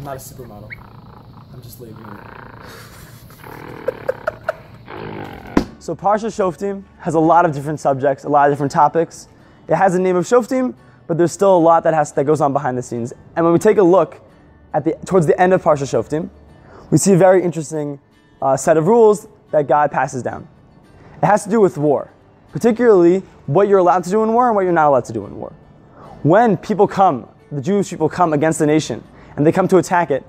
I'm not a supermodel. I'm just Leib. So Parshat Shoftim has a lot of different subjects, a lot of different topics. It has a name of Shoftim, but there's still a lot that goes on behind the scenes. And when we take a look towards the end of Parshat Shoftim, we see a very interesting set of rules that God passes down. It has to do with war, particularly what you're allowed to do in war and what you're not allowed to do in war. When people come, the Jewish people come against the nation, and they come to attack it,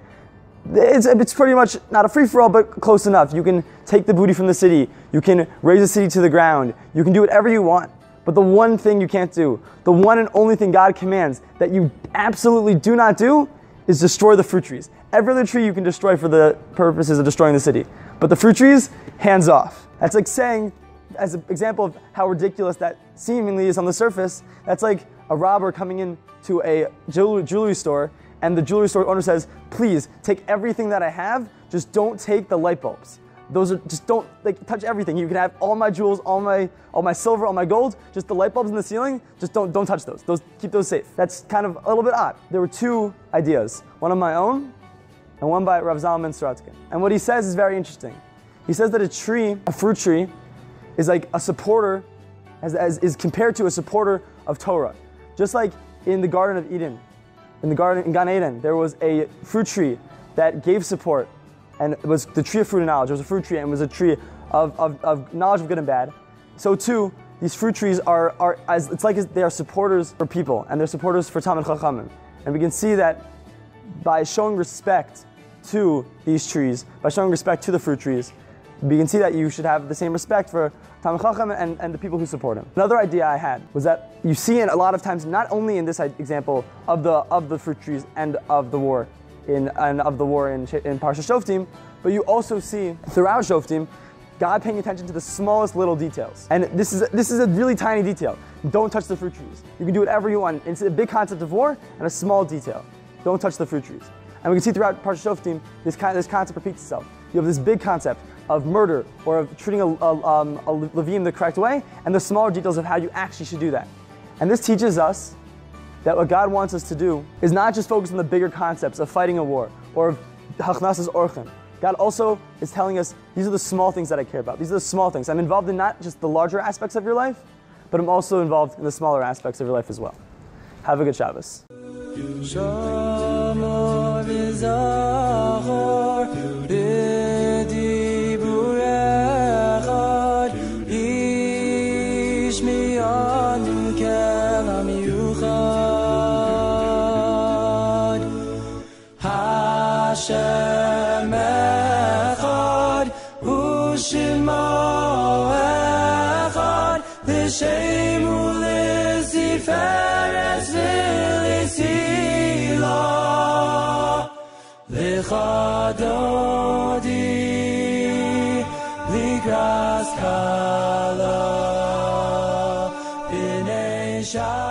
it's pretty much not a free-for-all, but close enough. You can take the booty from the city, you can raise the city to the ground, you can do whatever you want. But the one thing you can't do, the one and only thing God commands that you absolutely do not do, is destroy the fruit trees. Every other tree you can destroy for the purposes of destroying the city. But the fruit trees, hands off. That's like saying, as an example of how ridiculous that seemingly is on the surface, that's like a robber coming into a jewelry store, and the jewelry store owner says, please take everything that I have, just don't take the light bulbs. Just don't touch everything. You can have all my jewels, all my silver, all my gold, just the light bulbs in the ceiling, just don't touch those. Keep those safe. That's kind of a little bit odd. There were two ideas, one of my own and one by Rav Zalman Sorotzkin. And what he says is very interesting. He says that a fruit tree, is like a supporter, is compared to a supporter of Torah. Just like in the Garden of Eden, in Gan Eden, there was a fruit tree that gave support, and it was the tree of fruit of knowledge. It was a fruit tree, and it was a tree of knowledge of good and bad. So too, these fruit trees it's like they are supporters for people, and they're supporters for Talmid Chachamim. And we can see that by showing respect to these trees, by showing respect to the fruit trees, we can see that you should have the same respect for Talmid Chacham and the people who support him. Another idea I had was that you see it a lot of times, not only in this example of the fruit trees and of the war in Parshat Shoftim, but you also see throughout Shoftim God paying attention to the smallest little details. And this is a really tiny detail. Don't touch the fruit trees. You can do whatever you want. It's a big concept of war and a small detail. Don't touch the fruit trees. And we can see throughout Parshat Shoftim this concept repeats itself. You have this big concept of murder or of treating a Levim the correct way, and the smaller details of how you actually should do that. And this teaches us that what God wants us to do is not just focus on the bigger concepts of fighting a war or of Hachnasas Orchim. God also is telling us, these are the small things that I care about. These are the small things. I'm involved in not just the larger aspects of your life, but I'm also involved in the smaller aspects of your life as well. Have a good Shabbos. Hashem echad, hu shemo echad, l'shem u'l'tiferes v'lisila, l'chadodi, l'gras kala, b'nei shah.